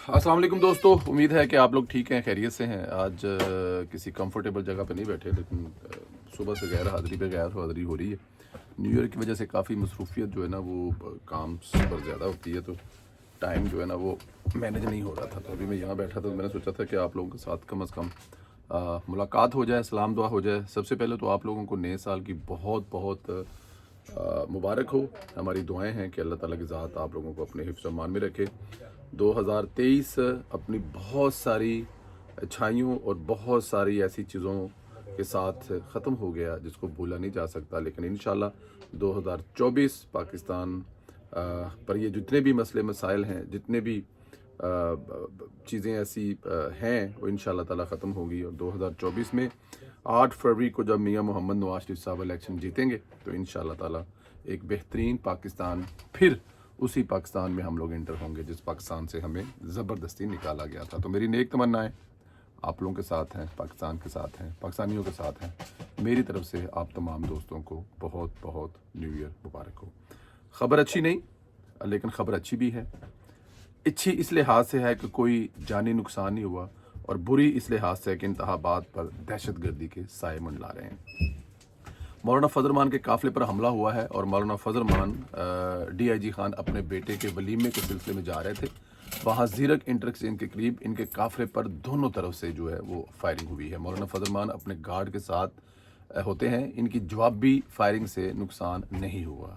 अस्सलाम वालेकुम दोस्तों, उम्मीद है कि आप लोग ठीक हैं, खैरियत से हैं। आज किसी कंफर्टेबल जगह पे नहीं बैठे, लेकिन सुबह से गैर हाज़िरी पे गैर हाज़िरी हो रही है। न्यू ईयर की वजह से काफ़ी मसरूफियत जो है ना वो काम पर ज़्यादा होती है, तो टाइम जो है ना वो मैनेज नहीं हो रहा था। तो अभी मैं यहाँ बैठा था, तो मैंने सोचा था कि आप लोगों के साथ कम अज़ कम मुलाकात हो जाए, सलाम दुआ हो जाए। सबसे पहले तो आप लोगों को नए साल की बहुत बहुत मुबारक हो। हमारी दुआएं हैं कि अल्लाह ताला की ज़ात आप लोगों को अपने हिफ्ज़ अमान में रखे। 2023 अपनी बहुत सारी अच्छाइयों और बहुत सारी ऐसी चीज़ों के साथ ख़त्म हो गया जिसको भूला नहीं जा सकता, लेकिन इंशाल्लाह 2024 पाकिस्तान पर ये जितने भी मसले मसाइल हैं, जितने भी चीज़ें ऐसी हैं, वो इंशाल्लाह ताला ख़त्म होगी। और 2024 में 8 फरवरी को जब मियां मोहम्मद नवाज शरीफ साहब इलेक्शन जीतेंगे तो इंशाल्लाह ताला एक बेहतरीन पाकिस्तान, फिर उसी पाकिस्तान में हम लोग इंटर होंगे जिस पाकिस्तान से हमें ज़बरदस्ती निकाला गया था। तो मेरी नेक तमन्नाएं आप लोगों के साथ हैं, पाकिस्तान के साथ हैं, पाकिस्तानियों के साथ हैं। मेरी तरफ से आप तमाम दोस्तों को बहुत बहुत न्यू ईयर मुबारक हो। ख़बर अच्छी नहीं, लेकिन ख़बर अच्छी भी है। अच्छी इस लिहाज से है कि कोई जानी नुकसान नहीं हुआ, और बुरी इस लिहाज से है कि इंतखाबात पर दहशत गर्दी के साए मंडला रहे हैं। मौलाना फजल मान के काफ़िले पर हमला हुआ है, और मौलाना फजल मान DIG खान अपने बेटे के वलीमे के सिलसिले में जा रहे थे। वहाँ ज़ीरक इंटरचेंज के करीब इनके काफ़िले पर दोनों तरफ से जो है वो फायरिंग हुई है। मौलाना फजल मान अपने गार्ड के साथ होते हैं, इनकी जवाबी फायरिंग से नुकसान नहीं हुआ।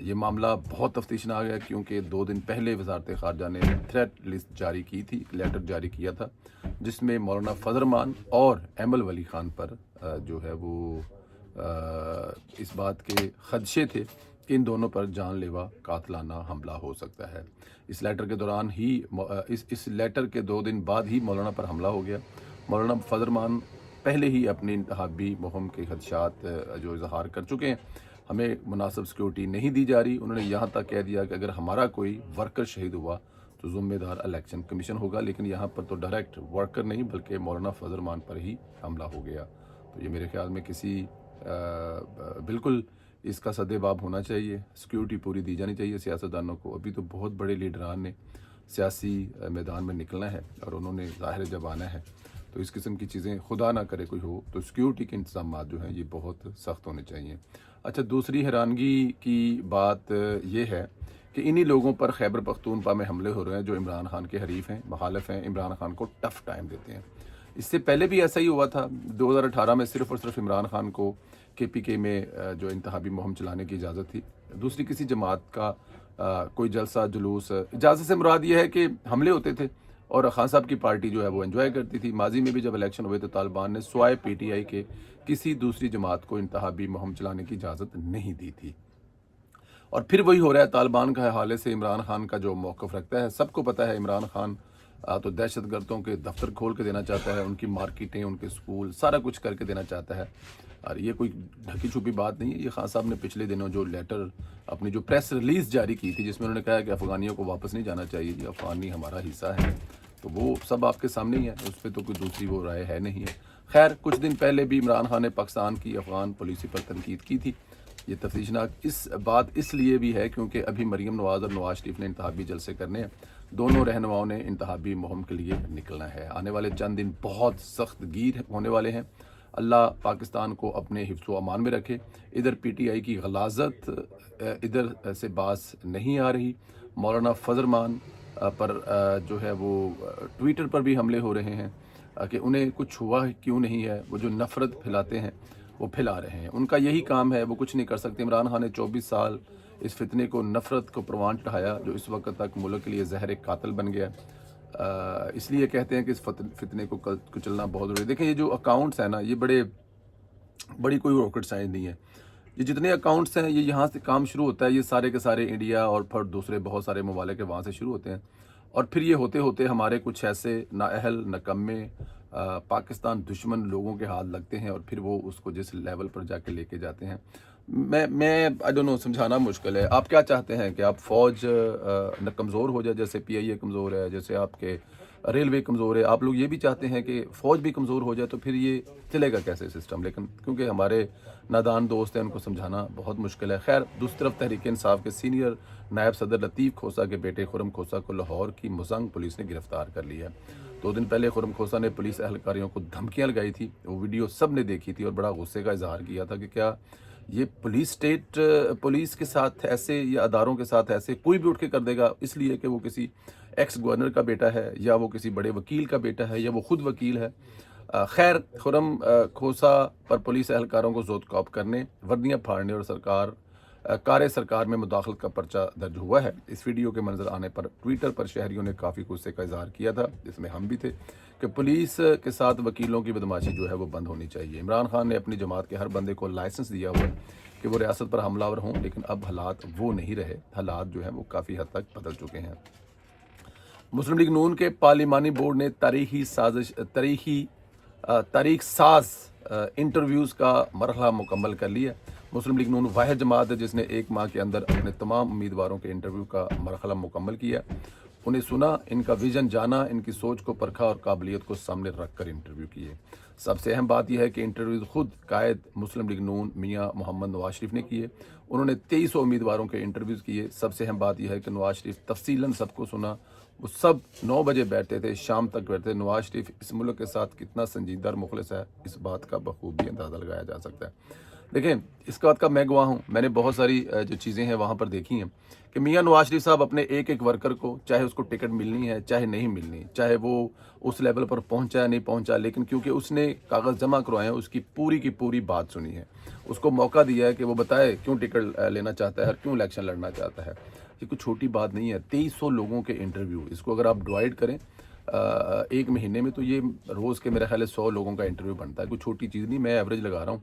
ये मामला बहुत तफ्तीशनाक है, क्योंकि 2 दिन पहले वजारत ख़ारजा ने थ्रेट लिस्ट जारी की थी, लेटर जारी किया था, जिसमें मौलाना फजल मान और एमल वली खान पर जो है वो इस बात के खदशे थे कि इन दोनों पर जानलेवा कातलाना हमला हो सकता है। इस लेटर के दौरान ही इस लेटर के 2 दिन बाद ही मौलाना पर हमला हो गया। मौलाना फजल मान पहले ही अपनी इंतहाबी मुहिम के खदशात जो इजहार कर चुके हैं। हमें मुनासिब सिक्योरिटी नहीं दी जा रही। उन्होंने यहाँ तक कह दिया कि अगर हमारा कोई वर्कर शहीद हुआ तो ज़िम्मेदार इलेक्शन कमीशन होगा, लेकिन यहाँ पर तो डायरेक्ट वर्कर नहीं बल्कि मौलाना फजल मान पर ही हमला हो गया। तो ये मेरे ख्याल में किसी बिल्कुल इसका सद्देबाब होना चाहिए, सिक्योरिटी पूरी दी जानी चाहिए सियासतदानों को। अभी तो बहुत बड़े लीडरान ने सियासी मैदान में निकलना है, और उन्होंने ज़ाहिर जब आना है तो इस किस्म की चीज़ें खुदा ना करे कोई हो, तो सिक्योरिटी के इंतजाम जो हैं ये बहुत सख्त होने चाहिए। अच्छा, दूसरी हैरानगी की बात ये है कि इन्हीं लोगों पर खैबर पख्तूनख्वा में हमले हो रहे हैं जो इमरान खान के हरीफ हैं, मुखालिफ हैं, इमरान खान को टफ़ टाइम देते हैं। इससे पहले भी ऐसा ही हुआ था। 2018 में सिर्फ़ और सिर्फ इमरान खान को KPK में जो इंतहाबी मुहिम चलाने की इजाज़त थी। दूसरी किसी जमात का कोई जलसा जुलूस, इजाज़त से मुराद ये है कि हमले होते थे और खान साहब की पार्टी जो है वो एंजॉय करती थी। माजी में भी जब इलेक्शन हुए तो तालिबान ने स्वाय PTI के किसी दूसरी जमात को इंतहाबी मुहिम चलाने की इजाज़त नहीं दी थी। और फिर वही हो रहा है। तालिबान के हवाले से इमरान खान का जो मौक़िफ़ रखता है, सबको पता है। इमरान खान तो दहशत गर्दों के दफ्तर खोल के देना चाहता है, उनकी मार्केटें, उनके स्कूल, सारा कुछ करके देना चाहता है। और ये कोई ढकी छुपी बात नहीं है। ये खान साहब ने पिछले दिनों जो लेटर, अपनी जो प्रेस रिलीज़ जारी की थी, जिसमें उन्होंने कहा कि अफ़गानियों को वापस नहीं जाना चाहिए, ये अफ़गानी हमारा हिस्सा है, तो वो सब आपके सामने ही है, उस पर तो कोई दूसरी वो राय है नहीं है। खैर, कुछ दिन पहले भी इमरान खान ने पाकिस्तान की अफ़गान पॉलिसी पर तनकीद की थी। ये तफ्तीशनाक इस बात इसलिए भी है क्योंकि अभी मरीम नवाज़ और नवाज शरीफ ने इंतहाबी जलसे करने हैं। दोनों रहनुमाओं ने इंतहाबी मुहिम के लिए निकलना है। आने वाले चंद दिन बहुत सख्त गीर होने वाले हैं। अल्लाह पाकिस्तान को अपने हिफ्ज़ व अमान में रखे। इधर PTI की गलाजत इधर से बास नहीं आ रही। मौलाना फजल मान पर जो है वो ट्विटर पर भी हमले हो रहे हैं कि उन्हें कुछ हुआ क्यों नहीं है। वो जो नफ़रत फैलाते हैं वो फैला रहे हैं, उनका यही काम है, वो कुछ नहीं कर सकते। इमरान खान ने 24 साल इस फितने को, नफ़रत को परवान चढ़ाया, जो इस वक्त तक मुल्क के लिए ज़हर कातिल बन गया। इसलिए कहते हैं कि इस फितने को कुचलना बहुत ज़रूरी है। देखें, ये जो अकाउंट्स हैं ना, ये बड़ी कोई रॉकेट साइंस नहीं है। ये जितने अकाउंट्स हैं ये यहाँ से काम शुरू होता है, ये सारे के सारे इंडिया और फिर दूसरे बहुत सारे ममालिक के वहाँ से शुरू होते हैं, और फिर ये होते होते हमारे कुछ ऐसे नाअहल नकम्मे पाकिस्तान दुश्मन लोगों के हाथ लगते हैं, और फिर वो उसको जिस लेवल पर जाके लेके जाते हैं। میں आई डोंट नो, समझाना मुश्किल है। आप क्या चाहते हैं कि आप फौज कमज़ोर हो जाए, जैसे पीआईए कमज़ोर है, जैसे आपके रेलवे कमज़ोर है, आप लोग ये भी चाहते हैं कि फ़ौज भी कमज़ोर हो जाए, तो फिर ये चलेगा कैसे सिस्टम? लेकिन क्योंकि हमारे नादान दोस्त हैं, उनको समझाना बहुत मुश्किल है। खैर, दूसरी तरफ तहरीक इंसाफ के सीनियर नायब सदर लतीफ़ खोसा के बेटे खुरम खोसा को लाहौर की मुजंग पुलिस ने गिरफ्तार कर लिया है। 2 दिन पहले खुरम खोसा ने पुलिस एहलकारियों को धमकियां लगाई थी। वो वीडियो सब ने देखी थी और बड़ा गुस्से का इजहार किया था कि क्या ये पुलिस के साथ ऐसे, या अदारों के साथ ऐसे कोई भी उठ के कर देगा, इसलिए कि वो किसी एक्स गवर्नर का बेटा है, या वो किसी बड़े वकील का बेटा है, या वो खुद वकील है। खैर, खुरम खोसा पर पुलिस एहलकारों को जोत कॉप करने, वर्दियां फाड़ने और सरकार में मुदाखलत का पर्चा दर्ज हुआ है। इस वीडियो के मंजर आने पर ट्विटर पर शहरियों ने काफ़ी गुस्से का इजहार किया था, जिसमें हम भी थे, कि पुलिस के साथ वकीलों की बदमाशी जो है वो बंद होनी चाहिए। इमरान खान ने अपनी जमात के हर बंदे को लाइसेंस दिया हुआ है कि वो रियासत पर हमलावर हों, लेकिन अब हालात वो नहीं रहे। हालात जो हैं वो काफ़ी हद तक बदल चुके हैं। मुस्लिम लीग नून के पार्लिमानी बोर्ड ने तारीख साज इंटरव्यूज़ का मरहला मुकम्मल कर लिया। मुस्लिम लीग नून वाहिद जमात है जिसने 1 माह के अंदर अपने तमाम उम्मीदवारों के इंटरव्यू का मरहला मुकम्मल किया। उन्हें सुना, इनका विजन जाना, इनकी सोच को परखा और काबिलियत को सामने रख कर इंटरव्यू किए। सबसे अहम बात यह है कि इंटरव्यू खुद कायद मुस्लिम लीग नून मियाँ मोहम्मद नवाज शरीफ ने किए। उन्होंने 2300 उम्मीदवारों के इंटरव्यूज़ किए। सबसे अहम बात यह है कि नवाज शरीफ तफसीलन सबको सुना। वो सब 9 बजे बैठते थे, शाम तक बैठते थे। नवाज शरीफ इस मुल्क के साथ कितना संजीदा और मुखलिस है, इस बात का बखूबी अंदाज़ा लगाया जा सकता है। देखें, इसके बाद का मैं गवाह हूँ। मैंने बहुत सारी जो चीज़ें हैं वहाँ पर देखी हैं कि मियाँ नवाज शरीफ साहब अपने एक एक वर्कर को, चाहे उसको टिकट मिलनी है चाहे नहीं मिलनी, चाहे वो उस लेवल पर पहुँचा या नहीं पहुँचा, लेकिन क्योंकि उसने कागज़ जमा करवाए हैं, उसकी पूरी की पूरी बात सुनी है, उसको मौका दिया है कि वो बताए क्यों टिकट लेना चाहता है और क्यों इलेक्शन लड़ना चाहता है। ये कोई छोटी बात नहीं है। 2300 लोगों के इंटरव्यू, इसको अगर आप डिवाइड करें 1 महीने में, तो ये रोज़ के मेरे ख्याल 100 लोगों का इंटरव्यू बनता है। कोई छोटी चीज़ नहीं, मैं एवरेज लगा रहा हूँ,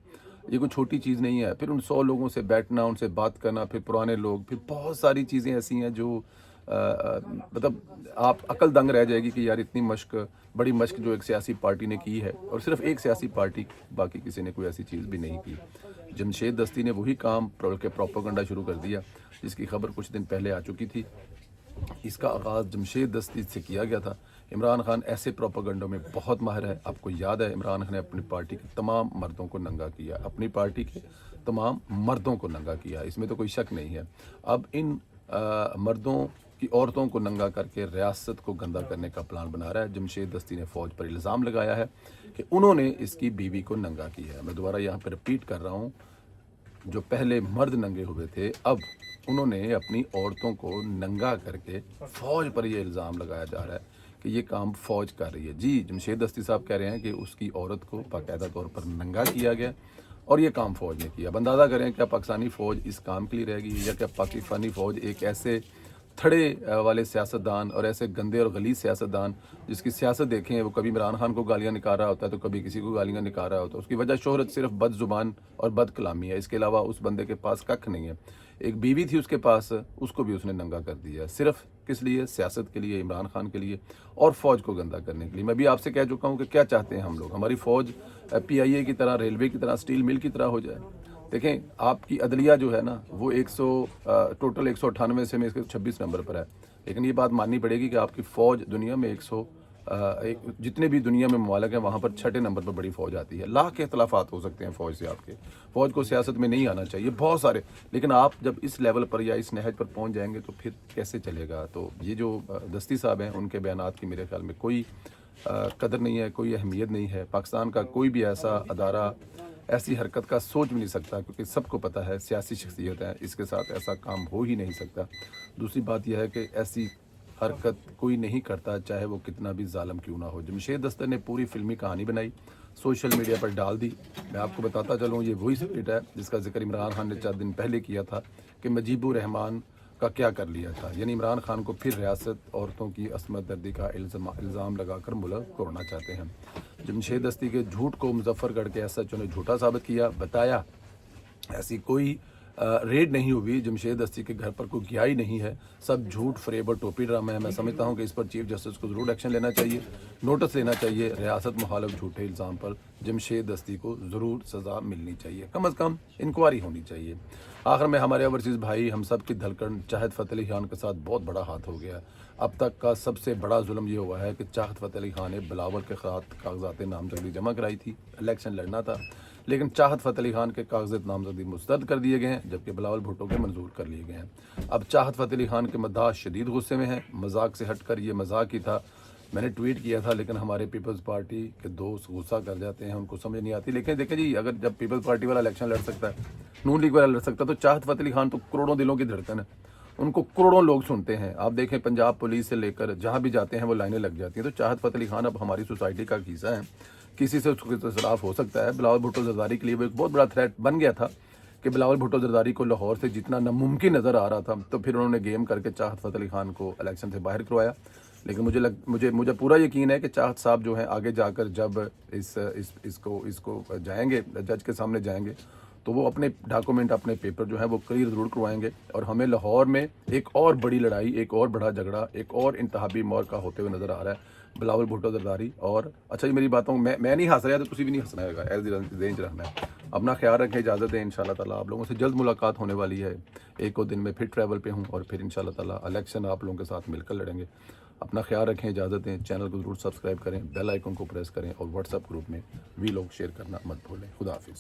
ये कोई छोटी चीज़ नहीं है। फिर उन 100 लोगों से बैठना, उनसे बात करना, फिर पुराने लोग, फिर बहुत सारी चीज़ें ऐसी हैं जो मतलब आप अकल दंग रह जाएगी कि यार इतनी मश्क, बड़ी मश्क जो एक सियासी पार्टी ने की है, और सिर्फ एक सियासी पार्टी, बाकी किसी ने कोई ऐसी चीज़ भी नहीं की। जमशेद दस्ती ने वही काम के प्रोपेगेंडा शुरू कर दिया जिसकी खबर कुछ दिन पहले आ चुकी थी। इसका आगाज़ जमशेद दस्ती से किया गया था। इमरान खान ऐसे प्रोपेगेंडों में बहुत माहिर है। आपको याद है, इमरान खान ने अपनी पार्टी के तमाम मर्दों को नंगा किया, अपनी पार्टी के तमाम मर्दों को नंगा किया, इसमें तो कोई शक नहीं है। अब इन मर्दों की औरतों को नंगा करके रियासत को गंदा करने का प्लान बना रहा है। जमशेद दस्ती ने फ़ौज पर इल्ज़ाम लगाया है कि उन्होंने इसकी बीवी को नंगा किया है। मैं दोबारा यहाँ पर रिपीट कर रहा हूँ, जो पहले मर्द नंगे हुए थे, अब उन्होंने अपनी औरतों को नंगा करके फ़ौज पर यह इल्ज़ाम लगाया जा रहा है कि ये काम फ़ौज कर रही है। जी, जमशेद दस्ती साहब कह रहे हैं कि उसकी औरत को बाकायदा तौर पर नंगा किया गया और ये काम फ़ौज ने किया। अब अंदाज़ा करें, क्या पाकिस्तानी फ़ौज इस काम के लिए रहेगी, या क्या पाकिस्तानी फ़ौज एक ऐसे थड़े वाले सियासतदान और ऐसे गंदे और गलीज़ सियासतदान, जिसकी सियासत देखें, वो कभी इमरान खान को गालियाँ निकाल रहा होता है तो कभी किसी को गालियाँ निकाल रहा होता है। उसकी वजह शोहरत सिर्फ बदजुबान और बद कलामी है, इसके अलावा उस बंदे के पास कख नहीं है। एक बीवी थी उसके पास, उसको भी उसने नंगा कर दिया, सिर्फ किस लिए? सियासत के लिए, इमरान खान के लिए और फ़ौज को गंदा करने के लिए। मैं भी आपसे कह चुका हूँ कि क्या चाहते हैं हम लोग, हमारी फ़ौज पीआईए की तरह, रेलवे की तरह, स्टील मिल की तरह हो जाए। देखें, आपकी अदलिया जो है ना, वो टोटल 198 से में इसके 26 नंबर पर है, लेकिन ये बात माननी पड़ेगी कि आपकी फ़ौज दुनिया में जितने भी दुनिया में ममालिक हैं वहाँ पर 6ठे नंबर पर बड़ी फ़ौज आती है। लाख के इख्तलाफात हो सकते हैं फ़ौज से आपके, फ़ौज को सियासत में नहीं आना चाहिए, बहुत सारे, लेकिन आप जब इस लेवल पर या इस नहज पर पहुँच जाएंगे तो फिर कैसे चलेगा। तो ये जो दस्ती साहब हैं, उनके बयानात की मेरे ख्याल में कोई कदर नहीं है, कोई अहमियत नहीं है। पाकिस्तान का कोई भी ऐसा अदारा ऐसी हरकत का सोच भी नहीं सकता, क्योंकि सबको पता है सियासी शख्सियत है, इसके साथ ऐसा काम हो ही नहीं सकता। दूसरी बात यह है कि ऐसी हरकत कोई नहीं करता, चाहे वो कितना भी जालिम क्यों ना हो। जमशेद दस्ती ने पूरी फिल्मी कहानी बनाई, सोशल मीडिया पर डाल दी। मैं आपको बताता चलूँ, ये वही स्क्रिप्ट है जिसका जिक्र इमरान खान ने 4 दिन पहले किया था कि मुजीबुर रहमान का क्या कर लिया था, यानी इमरान खान को फिर रियासत, औरतों की असमत दर्दी का इल्ज़ाम लगाकर मुल्क तोड़ना चाहते हैं। जमशेद दस्ती के झूठ को मुजफ्फरगढ़ के एसएचओ ने झूठा साबित किया, बताया ऐसी कोई रेड नहीं हुई, जमशेद दस्ती के घर पर कोई गया ही नहीं है, सब झूठ फरेब और टोपी ड्रामा है। मैं समझता हूँ कि इस पर चीफ जस्टिस को ज़रूर एक्शन लेना चाहिए, नोटिस लेना चाहिए। रियासत मुखालिफ झूठे इल्ज़ाम पर जमशेद दस्ती को ज़रूर सज़ा मिलनी चाहिए, कम अज़ कम इंक्वायरी होनी चाहिए। आखिर में हमारे ओवरसीज़ भाई हम सब की धड़कन चाहत फ़तेह अली खान के साथ बहुत बड़ा हाथ हो गया। अब तक का सबसे बड़ा जुल्म ये हुआ है कि चाहत फ़तेह अली खान ने बिलावल के खिलाफ कागजात नामजदगी जमा कराई थी, इलेक्शन लड़ना था, लेकिन चाहत फ़तेह अली खान के कागजात नामजदगी मुस्तरद कर दिए गए हैं, जबकि बिलावल भुट्टो के मंजूर कर लिए गए हैं। अब चाहत फ़तेह अली खान के मद्दाह शदीद गुस्से में हैं। मजाक से हटकर ये मजाक ही था, मैंने ट्वीट किया था, लेकिन हमारे पीपल्स पार्टी के दोस्त गुस्सा कर जाते हैं, उनको समझ नहीं आती। लेकिन देखें जी, अगर जब पीपल्स पार्टी वाला इलेक्शन लड़ सकता है, नून लीग वाला लड़ सकता है, तो चाहत फ़तेह अली खान तो करोड़ों दिलों की धड़कन है, उनको करोड़ों लोग सुनते हैं। आप देखें पंजाब पुलिस से लेकर जहाँ भी जाते हैं वो लाइनें लग जाती हैं। तो चाहत फ़तेह अली खान अब हमारी सोसाइटी का हिस्सा है, किसी से उसको इतराफ़ हो सकता है। बिलावल भुट्टो जरदारी के लिए वो एक बहुत बड़ा थ्रेट बन गया था कि बिलावल भुट्टो जरदारी को लाहौर से जितना नामुमकिन नज़र आ रहा था, तो फिर उन्होंने गेम करके चाहत फ़तेह अली खान को इलेक्शन से बाहर करवाया। लेकिन मुझे पूरा यकीन है कि चाहत साहब जो हैं आगे जाकर जब इसको जाएंगे, जज के सामने जाएंगे, तो वो अपने डॉक्यूमेंट, अपने पेपर जो है वो क्लियर ज़रूर करवाएंगे, और हमें लाहौर में एक और बड़ी लड़ाई, एक और बड़ा झगड़ा, एक और इंतहाबी मौका होते हुए नज़र आ रहा है। बिलावल भुट्टो जरदारी और अच्छा जी, मेरी बातों मैं नहीं हंस रहा, तो तुसी भी नहीं हंसना है, ज़हन च रखना है। अपना ख्याल रखें, इजाज़त है। इंशाल्लाह ताला आप लोगों से जल्द मुलाकात होने वाली है। एक और दिन में फिर ट्रैवल पे हूँ, और फिर इंशाल्लाह ताला इलेक्शन आप लोगों के साथ मिलकर लड़ेंगे। अपना ख्याल रखें, इजाज़त दें। चैनल को ज़रूर सब्सक्राइब करें, बेल आइकन को प्रेस करें, और व्हाट्सएप ग्रुप में वी लोग शेयर करना मत भूलें। खुदा हाफिज़।